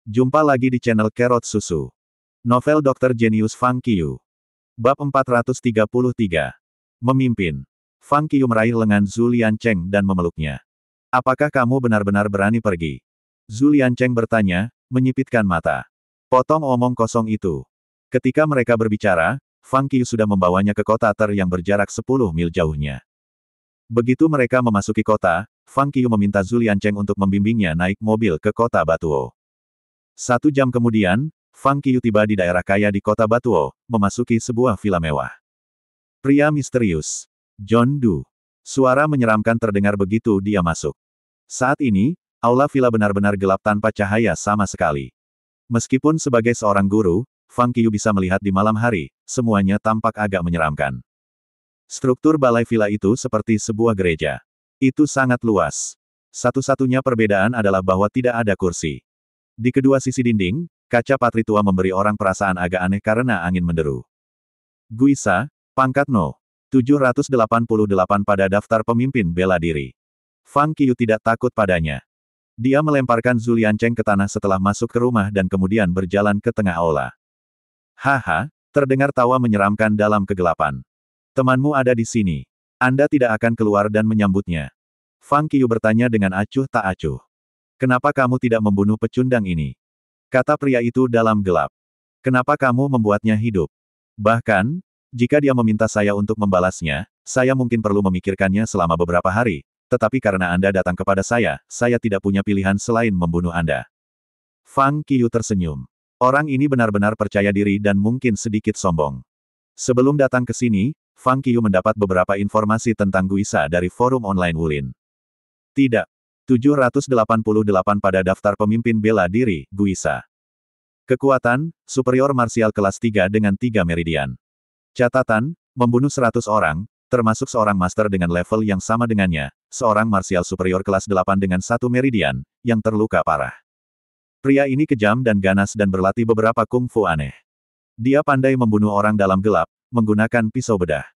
Jumpa lagi di channel Kerot Susu. Novel Dr. Genius Fang Qiu. Bab 433. Memimpin. Fang Qiu meraih lengan Zhu Liancheng dan memeluknya. Apakah kamu benar-benar berani pergi? Zhu Liancheng bertanya, menyipitkan mata. Potong omong kosong itu. Ketika mereka berbicara, Fang Qiu sudah membawanya ke kota Ter yang berjarak 10 mil jauhnya. Begitu mereka memasuki kota, Fang Qiu meminta Zhu Liancheng untuk membimbingnya naik mobil ke kota Batuo. 1 jam kemudian, Fang Qiu tiba di daerah kaya di kota Batuo, memasuki sebuah villa mewah. Pria misterius. John Du. Suara menyeramkan terdengar begitu dia masuk. Saat ini, aula villa benar-benar gelap tanpa cahaya sama sekali. Meskipun sebagai seorang guru, Fang Qiu bisa melihat di malam hari, semuanya tampak agak menyeramkan. Struktur balai villa itu seperti sebuah gereja. Itu sangat luas. Satu-satunya perbedaan adalah bahwa tidak ada kursi. Di kedua sisi dinding, kaca patri tua memberi orang perasaan agak aneh karena angin menderu. Guisa, pangkat No. 788 pada daftar pemimpin bela diri. Fang Qiu tidak takut padanya. Dia melemparkan Zhu Liancheng ke tanah setelah masuk ke rumah dan kemudian berjalan ke tengah aula. Haha, terdengar tawa menyeramkan dalam kegelapan. Temanmu ada di sini. Anda tidak akan keluar dan menyambutnya. Fang Qiu bertanya dengan acuh tak acuh. Kenapa kamu tidak membunuh pecundang ini? Kata pria itu dalam gelap. Kenapa kamu membuatnya hidup? Bahkan, jika dia meminta saya untuk membalasnya, saya mungkin perlu memikirkannya selama beberapa hari, tetapi karena Anda datang kepada saya tidak punya pilihan selain membunuh Anda. Fang Qiu tersenyum. Orang ini benar-benar percaya diri dan mungkin sedikit sombong. Sebelum datang ke sini, Fang Qiu mendapat beberapa informasi tentang Guisa dari forum online Wulin. Tidak. 788 pada daftar pemimpin bela diri, Guisa. Kekuatan, superior marsial kelas 3 dengan 3 meridian. Catatan, membunuh 100 orang, termasuk seorang master dengan level yang sama dengannya, seorang marsial superior kelas 8 dengan 1 meridian, yang terluka parah. Pria ini kejam dan ganas dan berlatih beberapa kungfu aneh. Dia pandai membunuh orang dalam gelap, menggunakan pisau bedah.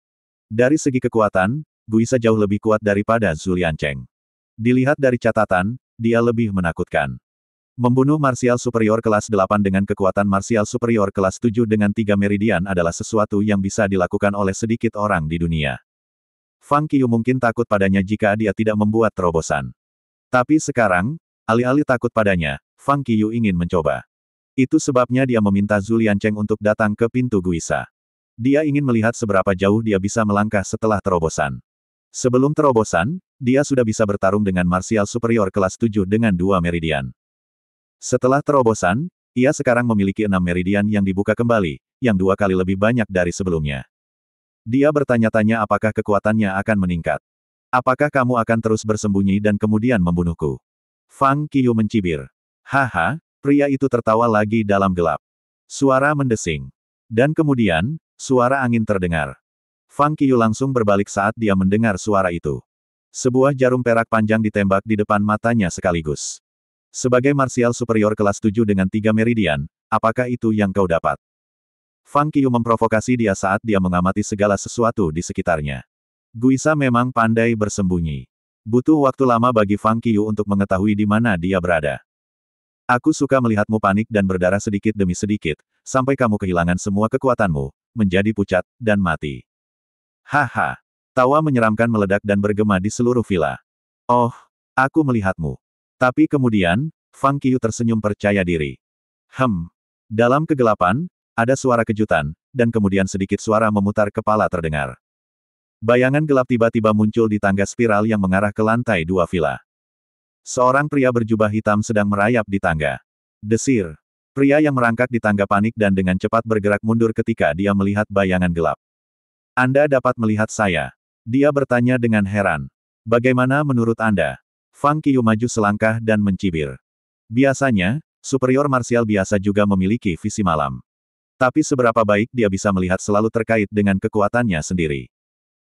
Dari segi kekuatan, Guisa jauh lebih kuat daripada Zhu Liancheng. Dilihat dari catatan, dia lebih menakutkan. Membunuh marsial superior kelas 8 dengan kekuatan marsial superior kelas 7 dengan 3 meridian adalah sesuatu yang bisa dilakukan oleh sedikit orang di dunia. Fang Qiu mungkin takut padanya jika dia tidak membuat terobosan. Tapi sekarang, alih-alih takut padanya, Fang Qiu ingin mencoba. Itu sebabnya dia meminta Zhu Liancheng untuk datang ke pintu Guisa. Dia ingin melihat seberapa jauh dia bisa melangkah setelah terobosan. Sebelum terobosan, dia sudah bisa bertarung dengan marsial superior kelas 7 dengan 2 meridian. Setelah terobosan, ia sekarang memiliki 6 meridian yang dibuka kembali, yang 2 kali lebih banyak dari sebelumnya. Dia bertanya-tanya apakah kekuatannya akan meningkat. Apakah kamu akan terus bersembunyi dan kemudian membunuhku? Fang Qiu mencibir. Haha, pria itu tertawa lagi dalam gelap. Suara mendesing. Dan kemudian, suara angin terdengar. Fang Qiu langsung berbalik saat dia mendengar suara itu. Sebuah jarum perak panjang ditembak di depan matanya sekaligus. Sebagai marsial superior kelas 7 dengan 3 meridian, apakah itu yang kau dapat? Fang Qiu memprovokasi dia saat dia mengamati segala sesuatu di sekitarnya. Guisa memang pandai bersembunyi. Butuh waktu lama bagi Fang Qiu untuk mengetahui di mana dia berada. Aku suka melihatmu panik dan berdarah sedikit demi sedikit, sampai kamu kehilangan semua kekuatanmu, menjadi pucat, dan mati. Haha. Tawa menyeramkan meledak dan bergema di seluruh villa. Oh, aku melihatmu. Tapi kemudian, Fang Qiu tersenyum percaya diri. Dalam kegelapan, ada suara kejutan, dan kemudian sedikit suara memutar kepala terdengar. Bayangan gelap tiba-tiba muncul di tangga spiral yang mengarah ke lantai 2 villa. Seorang pria berjubah hitam sedang merayap di tangga. Desir. Pria yang merangkak di tangga panik dan dengan cepat bergerak mundur ketika dia melihat bayangan gelap. Anda dapat melihat saya? Dia bertanya dengan heran. Bagaimana menurut Anda? Fang Qiu maju selangkah dan mencibir. Biasanya, superior marsial biasa juga memiliki visi malam. Tapi seberapa baik dia bisa melihat selalu terkait dengan kekuatannya sendiri.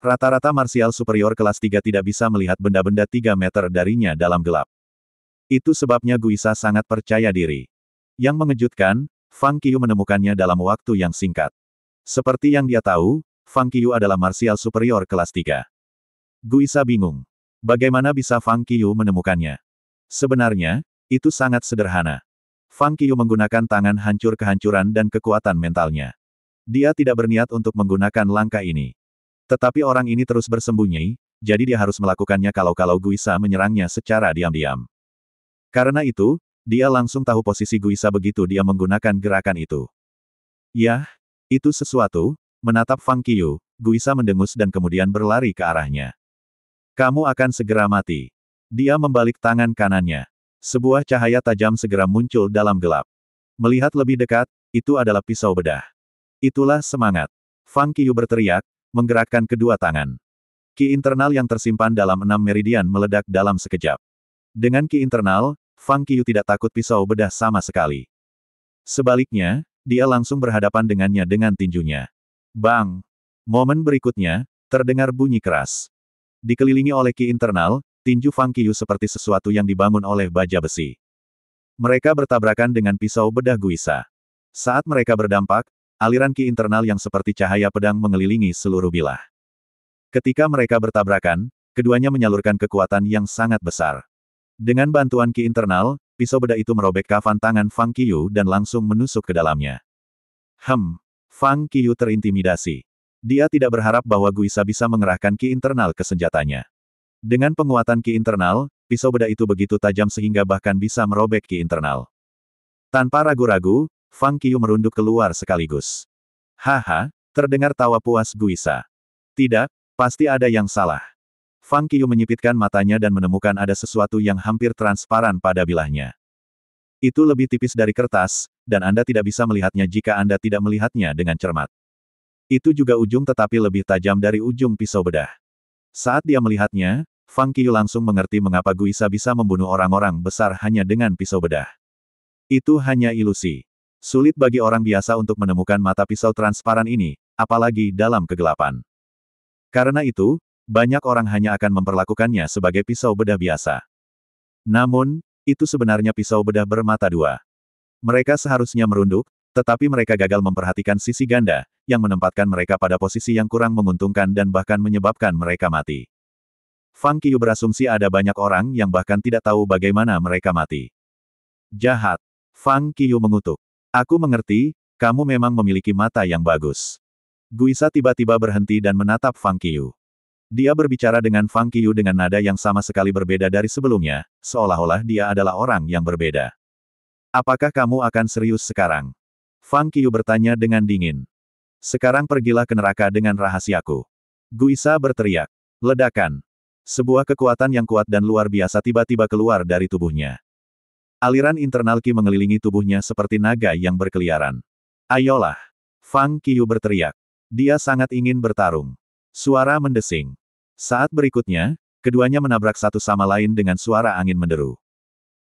Rata-rata marsial superior kelas 3 tidak bisa melihat benda-benda 3 meter darinya dalam gelap. Itu sebabnya Guisa sangat percaya diri. Yang mengejutkan, Fang Qiu menemukannya dalam waktu yang singkat. Seperti yang dia tahu, Fang Qiu adalah marsial superior kelas 3. Guisa bingung. Bagaimana bisa Fang Qiu menemukannya? Sebenarnya, itu sangat sederhana. Fang Qiyu menggunakan tangan hancur kehancuran dan kekuatan mentalnya. Dia tidak berniat untuk menggunakan langkah ini. Tetapi orang ini terus bersembunyi, jadi dia harus melakukannya kalau Guisa menyerangnya secara diam-diam. Karena itu, dia langsung tahu posisi Guisa begitu dia menggunakan gerakan itu. Yah, itu sesuatu, menatap Fang Qiyu, Guisa mendengus dan kemudian berlari ke arahnya. Kamu akan segera mati. Dia membalik tangan kanannya. Sebuah cahaya tajam segera muncul dalam gelap. Melihat lebih dekat, itu adalah pisau bedah. Itulah semangat. Fang Qiyu berteriak, menggerakkan kedua tangan. Ki internal yang tersimpan dalam 6 meridian meledak dalam sekejap. Dengan ki internal, Fang Qiyu tidak takut pisau bedah sama sekali. Sebaliknya, dia langsung berhadapan dengannya dengan tinjunya. Bang! Momen berikutnya, terdengar bunyi keras. Dikelilingi oleh ki internal, tinju Fang Qiyu seperti sesuatu yang dibangun oleh baja besi. Mereka bertabrakan dengan pisau bedah Guisa. Saat mereka berdampak, aliran ki internal yang seperti cahaya pedang mengelilingi seluruh bilah. Ketika mereka bertabrakan, keduanya menyalurkan kekuatan yang sangat besar. Dengan bantuan ki internal, pisau bedah itu merobek kafan tangan Fang Qiyu dan langsung menusuk ke dalamnya. Fang Qiyu terintimidasi. Dia tidak berharap bahwa Guisa bisa mengerahkan ki internal ke senjatanya. Dengan penguatan ki internal, pisau bedah itu begitu tajam sehingga bahkan bisa merobek ki internal. Tanpa ragu-ragu, Fang Qiyu merunduk keluar sekaligus. Haha, terdengar tawa puas Guisa. Tidak, pasti ada yang salah. Fang Qiyu menyipitkan matanya dan menemukan ada sesuatu yang hampir transparan pada bilahnya. Itu lebih tipis dari kertas, dan Anda tidak bisa melihatnya jika Anda tidak melihatnya dengan cermat. Itu juga ujung tetapi lebih tajam dari ujung pisau bedah. Saat dia melihatnya, Fang Qiyu langsung mengerti mengapa Guisa bisa membunuh orang-orang besar hanya dengan pisau bedah. Itu hanya ilusi. Sulit bagi orang biasa untuk menemukan mata pisau transparan ini, apalagi dalam kegelapan. Karena itu, banyak orang hanya akan memperlakukannya sebagai pisau bedah biasa. Namun, itu sebenarnya pisau bedah bermata dua. Mereka seharusnya merunduk, tetapi mereka gagal memperhatikan sisi ganda, yang menempatkan mereka pada posisi yang kurang menguntungkan dan bahkan menyebabkan mereka mati. Fang Qiyu berasumsi ada banyak orang yang bahkan tidak tahu bagaimana mereka mati. Jahat. Fang Qiyu mengutuk. Aku mengerti, kamu memang memiliki mata yang bagus. Guisa tiba-tiba berhenti dan menatap Fang Qiyu. Dia berbicara dengan Fang Qiyu dengan nada yang sama sekali berbeda dari sebelumnya, seolah-olah dia adalah orang yang berbeda. Apakah kamu akan serius sekarang? Fang Qiyu bertanya dengan dingin. Sekarang pergilah ke neraka dengan rahasiaku. Guisa berteriak. Ledakan. Sebuah kekuatan yang kuat dan luar biasa tiba-tiba keluar dari tubuhnya. Aliran internal Qi mengelilingi tubuhnya seperti naga yang berkeliaran. Ayolah! Fang Qiyu berteriak. Dia sangat ingin bertarung. Suara mendesing. Saat berikutnya, keduanya menabrak satu sama lain dengan suara angin menderu.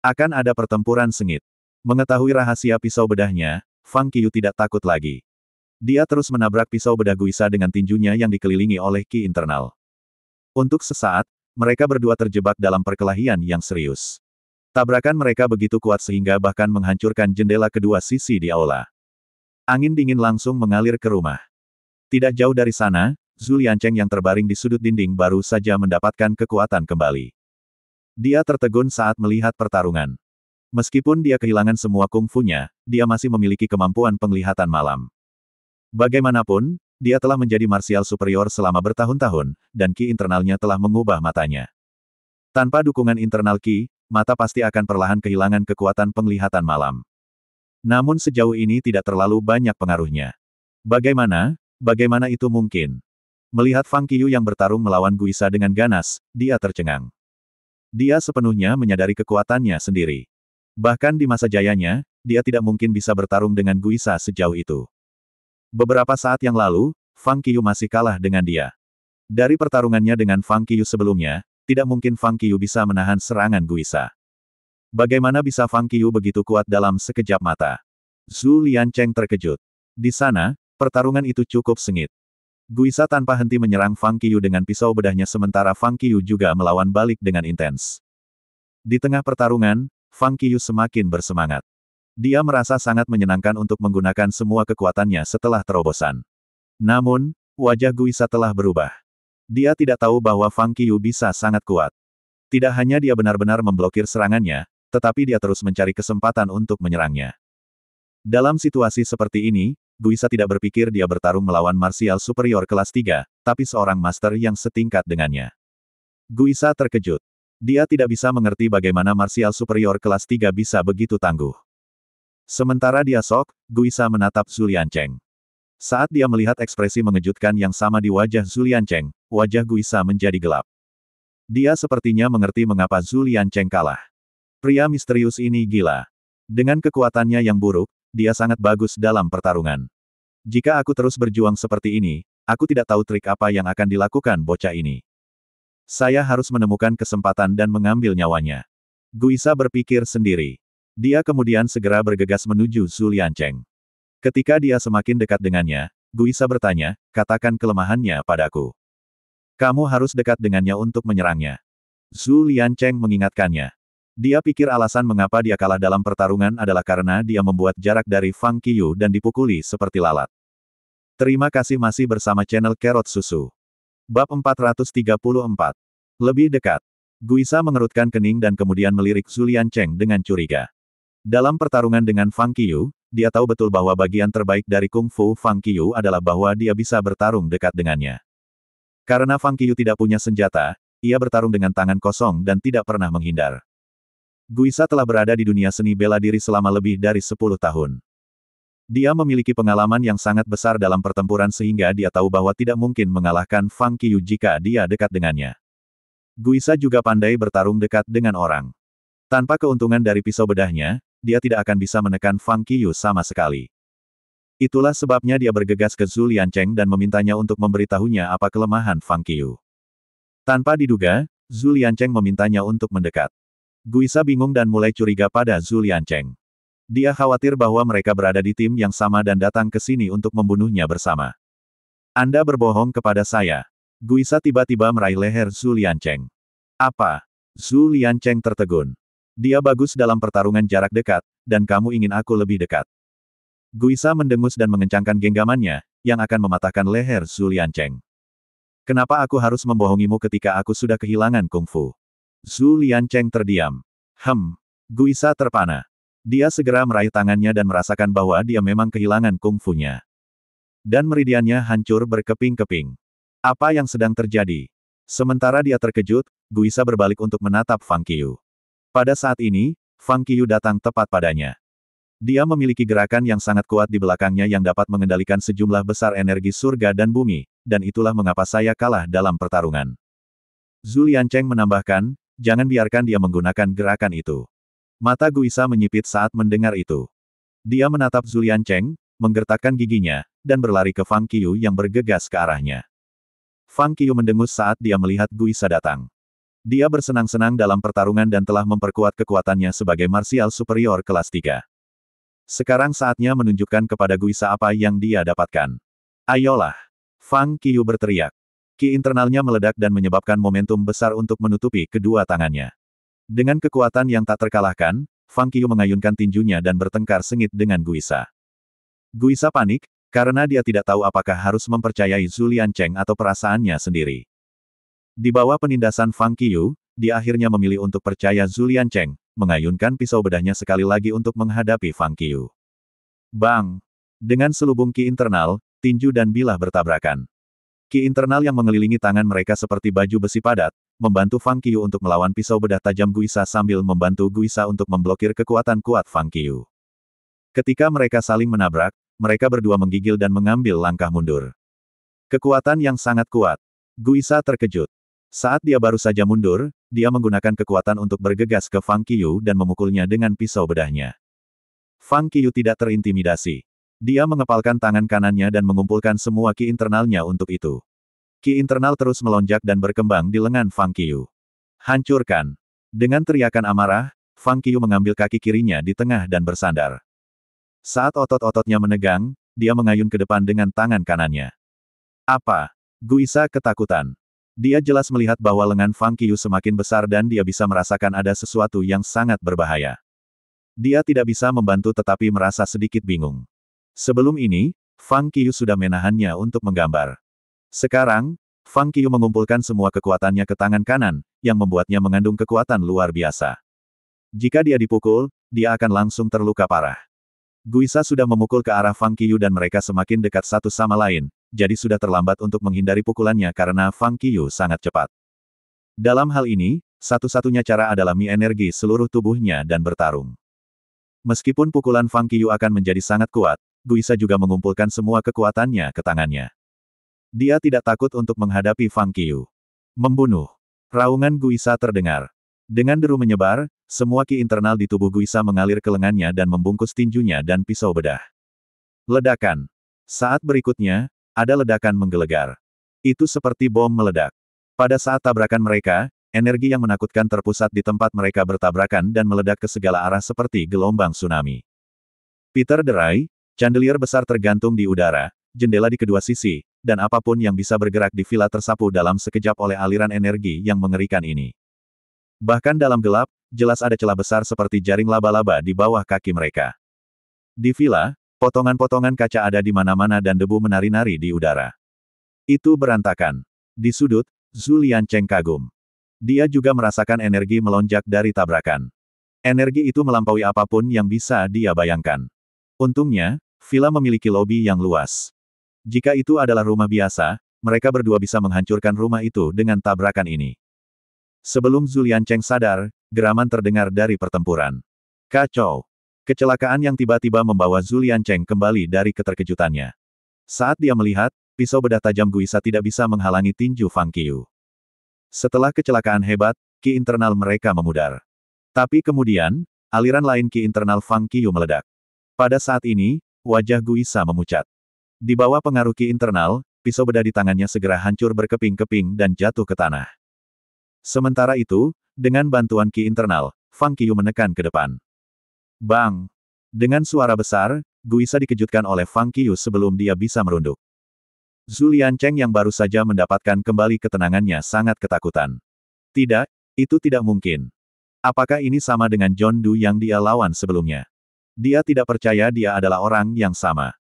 Akan ada pertempuran sengit. Mengetahui rahasia pisau bedahnya, Fang Qiyu tidak takut lagi. Dia terus menabrak pisau bedah Guisa dengan tinjunya yang dikelilingi oleh Qi internal. Untuk sesaat, mereka berdua terjebak dalam perkelahian yang serius. Tabrakan mereka begitu kuat sehingga bahkan menghancurkan jendela kedua sisi di aula. Angin dingin langsung mengalir ke rumah. Tidak jauh dari sana, Zhu Liancheng yang terbaring di sudut dinding baru saja mendapatkan kekuatan kembali. Dia tertegun saat melihat pertarungan. Meskipun dia kehilangan semua kungfunya, dia masih memiliki kemampuan penglihatan malam. Bagaimanapun, dia telah menjadi marsial superior selama bertahun-tahun, dan Qi internalnya telah mengubah matanya. Tanpa dukungan internal Qi, mata pasti akan perlahan kehilangan kekuatan penglihatan malam. Namun sejauh ini tidak terlalu banyak pengaruhnya. Bagaimana itu mungkin? Melihat Fang Qiyu yang bertarung melawan Guisa dengan ganas, dia tercengang. Dia sepenuhnya menyadari kekuatannya sendiri. Bahkan di masa jayanya, dia tidak mungkin bisa bertarung dengan Guisa sejauh itu. Beberapa saat yang lalu, Fang Qiyu masih kalah dengan dia. Dari pertarungannya dengan Fang Qiyu sebelumnya, tidak mungkin Fang Qiyu bisa menahan serangan Guisa. Bagaimana bisa Fang Qiyu begitu kuat dalam sekejap mata? Zhu Liancheng terkejut. Di sana, pertarungan itu cukup sengit. Guisa tanpa henti menyerang Fang Qiyu dengan pisau bedahnya sementara Fang Qiyu juga melawan balik dengan intens. Di tengah pertarungan, Fang Qiyu semakin bersemangat. Dia merasa sangat menyenangkan untuk menggunakan semua kekuatannya setelah terobosan. Namun, wajah Guisa telah berubah. Dia tidak tahu bahwa Fang Qiyu bisa sangat kuat. Tidak hanya dia benar-benar memblokir serangannya, tetapi dia terus mencari kesempatan untuk menyerangnya. Dalam situasi seperti ini, Guisa tidak berpikir dia bertarung melawan martial superior kelas 3, tapi seorang master yang setingkat dengannya. Guisa terkejut. Dia tidak bisa mengerti bagaimana martial superior kelas 3 bisa begitu tangguh. Sementara dia sok, Guisa menatap Zhu Liancheng. Saat dia melihat ekspresi mengejutkan yang sama di wajah Zhu Liancheng, wajah Guisa menjadi gelap. Dia sepertinya mengerti mengapa Zhu Liancheng kalah. Pria misterius ini gila. Dengan kekuatannya yang buruk, dia sangat bagus dalam pertarungan. Jika aku terus berjuang seperti ini, aku tidak tahu trik apa yang akan dilakukan bocah ini. Saya harus menemukan kesempatan dan mengambil nyawanya. Guisa berpikir sendiri. Dia kemudian segera bergegas menuju Zhu Liancheng. Ketika dia semakin dekat dengannya, Guisa bertanya, katakan kelemahannya padaku. Kamu harus dekat dengannya untuk menyerangnya. Zhu Liancheng mengingatkannya. Dia pikir alasan mengapa dia kalah dalam pertarungan adalah karena dia membuat jarak dari Fang Qiyu dan dipukuli seperti lalat. Terima kasih masih bersama channel Carrot Susu. Bab 434. Lebih dekat. Guisa mengerutkan kening dan kemudian melirik Zhu Liancheng dengan curiga. Dalam pertarungan dengan Fang Qiyu, dia tahu betul bahwa bagian terbaik dari Kung Fu Fang Qiyu adalah bahwa dia bisa bertarung dekat dengannya. Karena Fang Qiyu tidak punya senjata, ia bertarung dengan tangan kosong dan tidak pernah menghindar. Guisa telah berada di dunia seni bela diri selama lebih dari 10 tahun. Dia memiliki pengalaman yang sangat besar dalam pertempuran sehingga dia tahu bahwa tidak mungkin mengalahkan Fang Qiyu jika dia dekat dengannya. Guisa juga pandai bertarung dekat dengan orang. Tanpa keuntungan dari pisau bedahnya, dia tidak akan bisa menekan Fang Qiyu sama sekali. Itulah sebabnya dia bergegas ke Zhu Liancheng dan memintanya untuk memberitahunya apa kelemahan Fang Qiyu. Tanpa diduga, Zhu Liancheng memintanya untuk mendekat. Guisa bingung dan mulai curiga pada Zhu Liancheng. Dia khawatir bahwa mereka berada di tim yang sama dan datang ke sini untuk membunuhnya bersama. Anda berbohong kepada saya. Guisa tiba-tiba meraih leher Zhu Liancheng. Apa? Zhu Liancheng tertegun. Dia bagus dalam pertarungan jarak dekat, dan kamu ingin aku lebih dekat. Guisa mendengus dan mengencangkan genggamannya, yang akan mematahkan leher Zhu Liancheng. Kenapa aku harus membohongimu ketika aku sudah kehilangan kungfu? Zhu Liancheng terdiam. Guisa terpana. Dia segera meraih tangannya dan merasakan bahwa dia memang kehilangan kungfunya. Dan meridiannya hancur berkeping-keping. Apa yang sedang terjadi? Sementara dia terkejut, Guisa berbalik untuk menatap Fang Qiyu. Pada saat ini, Fang Qiyu datang tepat padanya. Dia memiliki gerakan yang sangat kuat di belakangnya yang dapat mengendalikan sejumlah besar energi surga dan bumi, dan itulah mengapa saya kalah dalam pertarungan. Zhu Liancheng menambahkan, jangan biarkan dia menggunakan gerakan itu. Mata Guisa menyipit saat mendengar itu. Dia menatap Zhu Liancheng, menggertakkan giginya, dan berlari ke Fang Qiyu yang bergegas ke arahnya. Fang Qiyu mendengus saat dia melihat Guisa datang. Dia bersenang-senang dalam pertarungan dan telah memperkuat kekuatannya sebagai martial superior kelas 3. Sekarang saatnya menunjukkan kepada Guisa apa yang dia dapatkan. Ayolah! Fang Qiyu berteriak. Ki internalnya meledak dan menyebabkan momentum besar untuk menutupi kedua tangannya. Dengan kekuatan yang tak terkalahkan, Fang Qiyu mengayunkan tinjunya dan bertengkar sengit dengan Guisa. Guisa panik, karena dia tidak tahu apakah harus mempercayai Zhu Liancheng atau perasaannya sendiri. Di bawah penindasan Fang Qiyu, dia akhirnya memilih untuk percaya Zhu Liancheng, mengayunkan pisau bedahnya sekali lagi untuk menghadapi Fang Qiyu. Bang! Dengan selubung ki internal, tinju dan bilah bertabrakan. Ki internal yang mengelilingi tangan mereka seperti baju besi padat, membantu Fang Qiyu untuk melawan pisau bedah tajam Guisa sambil membantu Guisa untuk memblokir kekuatan kuat Fang Qiyu. Ketika mereka saling menabrak, mereka berdua menggigil dan mengambil langkah mundur. Kekuatan yang sangat kuat. Guisa terkejut. Saat dia baru saja mundur, dia menggunakan kekuatan untuk bergegas ke Fang Qiyu dan memukulnya dengan pisau bedahnya. Fang Qiyu tidak terintimidasi. Dia mengepalkan tangan kanannya dan mengumpulkan semua ki internalnya untuk itu. Ki internal terus melonjak dan berkembang di lengan Fang Qiyu. Hancurkan! Dengan teriakan amarah, Fang Qiyu mengambil kaki kirinya di tengah dan bersandar. Saat otot-ototnya menegang, dia mengayun ke depan dengan tangan kanannya. Apa? Guisa ketakutan. Dia jelas melihat bahwa lengan Fang Qiyu semakin besar dan dia bisa merasakan ada sesuatu yang sangat berbahaya. Dia tidak bisa membantu tetapi merasa sedikit bingung. Sebelum ini, Fang Qiyu sudah menahannya untuk menggambar. Sekarang, Fang Qiyu mengumpulkan semua kekuatannya ke tangan kanan, yang membuatnya mengandung kekuatan luar biasa. Jika dia dipukul, dia akan langsung terluka parah. Guisa sudah memukul ke arah Fang Qiyu dan mereka semakin dekat satu sama lain, jadi sudah terlambat untuk menghindari pukulannya karena Fang Qiyu sangat cepat. Dalam hal ini, satu-satunya cara adalah energi seluruh tubuhnya dan bertarung. Meskipun pukulan Fang Qiyu akan menjadi sangat kuat, Guisa juga mengumpulkan semua kekuatannya ke tangannya. Dia tidak takut untuk menghadapi Fang Qiyu. Membunuh. Raungan Guisa terdengar. Dengan deru menyebar, semua ki internal di tubuh Guisa mengalir ke lengannya dan membungkus tinjunya dan pisau bedah. Ledakan. Saat berikutnya, ada ledakan menggelegar. Itu seperti bom meledak. Pada saat tabrakan mereka, energi yang menakutkan terpusat di tempat mereka bertabrakan dan meledak ke segala arah seperti gelombang tsunami. Peter derai, chandelier besar tergantung di udara, jendela di kedua sisi, dan apapun yang bisa bergerak di villa tersapu dalam sekejap oleh aliran energi yang mengerikan ini. Bahkan dalam gelap, jelas ada celah besar seperti jaring laba-laba di bawah kaki mereka. Di villa, potongan-potongan kaca ada di mana-mana dan debu menari-nari di udara. Itu berantakan. Di sudut, Zhu Liancheng kagum. Dia juga merasakan energi melonjak dari tabrakan. Energi itu melampaui apapun yang bisa dia bayangkan. Untungnya, villa memiliki lobi yang luas. Jika itu adalah rumah biasa, mereka berdua bisa menghancurkan rumah itu dengan tabrakan ini. Sebelum Zhu Liancheng sadar, geraman terdengar dari pertempuran. Kacau. Kecelakaan yang tiba-tiba membawa Zhu Liancheng kembali dari keterkejutannya. Saat dia melihat, pisau bedah tajam Guisa tidak bisa menghalangi tinju Fang Qiyu. Setelah kecelakaan hebat, ki internal mereka memudar. Tapi kemudian, aliran lain ki internal Fang Qiyu meledak. Pada saat ini, wajah Guisa memucat. Di bawah pengaruh ki internal, pisau bedah di tangannya segera hancur berkeping-keping dan jatuh ke tanah. Sementara itu, dengan bantuan ki internal, Fang Qiyu menekan ke depan. Bang! Dengan suara besar, Guisa dikejutkan oleh Fang Qiyu sebelum dia bisa merunduk. Zhu Liancheng yang baru saja mendapatkan kembali ketenangannya sangat ketakutan. Tidak, itu tidak mungkin. Apakah ini sama dengan John Du yang dia lawan sebelumnya? Dia tidak percaya dia adalah orang yang sama.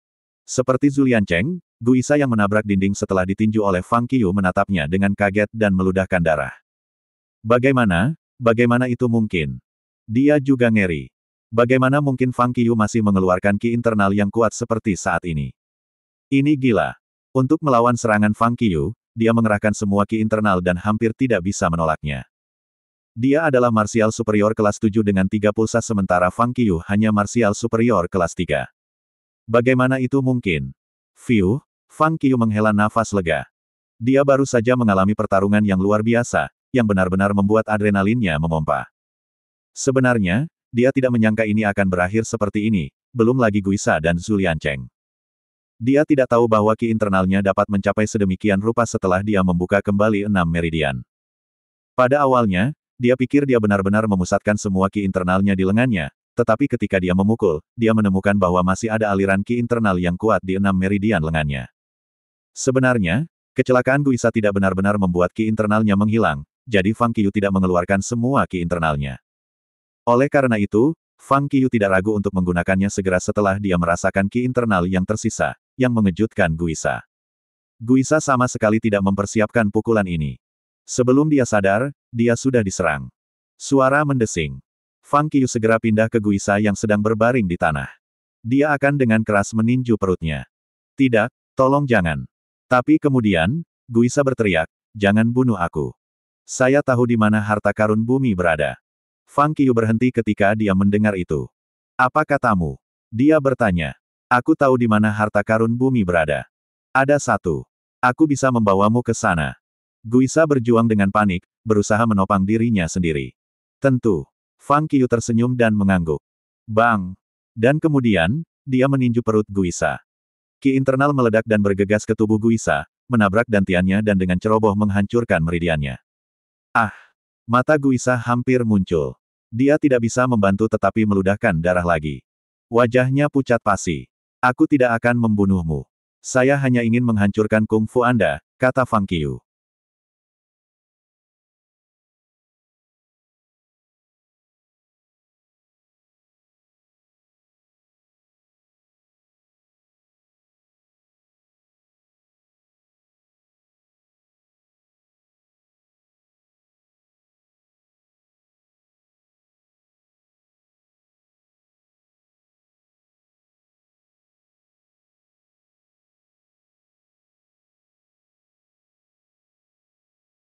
Seperti Zhu Liancheng, Guisa yang menabrak dinding setelah ditinju oleh Fang Qiyu menatapnya dengan kaget dan meludahkan darah. Bagaimana itu mungkin? Dia juga ngeri. Bagaimana mungkin Fang Qiyu masih mengeluarkan ki internal yang kuat seperti saat ini? Ini gila. Untuk melawan serangan Fang Qiyu, dia mengerahkan semua ki internal dan hampir tidak bisa menolaknya. Dia adalah marsial superior kelas 7 dengan 3 pulsa sementara Fang Qiyu hanya marsial superior kelas 3. Bagaimana itu mungkin? Fiu, Fang Qiyu menghela nafas lega. Dia baru saja mengalami pertarungan yang luar biasa, yang benar-benar membuat adrenalinnya memompa. Sebenarnya, dia tidak menyangka ini akan berakhir seperti ini, belum lagi Guisa dan Zhu Liancheng. Dia tidak tahu bahwa ki internalnya dapat mencapai sedemikian rupa setelah dia membuka kembali 6 meridian. Pada awalnya, dia pikir dia benar-benar memusatkan semua ki internalnya di lengannya, tetapi ketika dia memukul, dia menemukan bahwa masih ada aliran ki internal yang kuat di 6 meridian lengannya. Sebenarnya, kecelakaan Guisa tidak benar-benar membuat ki internalnya menghilang, jadi Fang Qiyu tidak mengeluarkan semua ki internalnya. Oleh karena itu, Fang Qiyu tidak ragu untuk menggunakannya segera setelah dia merasakan ki internal yang tersisa, yang mengejutkan Guisa. Guisa sama sekali tidak mempersiapkan pukulan ini. Sebelum dia sadar, dia sudah diserang. Suara mendesing. Fang Qiyu segera pindah ke Guisa yang sedang berbaring di tanah. Dia akan dengan keras meninju perutnya. Tidak, tolong jangan. Tapi kemudian, Guisa berteriak, jangan bunuh aku. Saya tahu di mana harta karun bumi berada. Fang Qiyu berhenti ketika dia mendengar itu. Apa katamu? Dia bertanya. Aku tahu di mana harta karun bumi berada. Ada satu. Aku bisa membawamu ke sana. Guisa berjuang dengan panik, berusaha menopang dirinya sendiri. Tentu. Fang Qiyu tersenyum dan mengangguk. Bang! Dan kemudian, dia meninju perut Guisa. Ki internal meledak dan bergegas ke tubuh Guisa, menabrak dantiannya dan dengan ceroboh menghancurkan meridiannya. Ah! Mata Guisa hampir muncul. Dia tidak bisa membantu tetapi meludahkan darah lagi. Wajahnya pucat pasi. Aku tidak akan membunuhmu. Saya hanya ingin menghancurkan kungfu Anda, kata Fang Qiyu.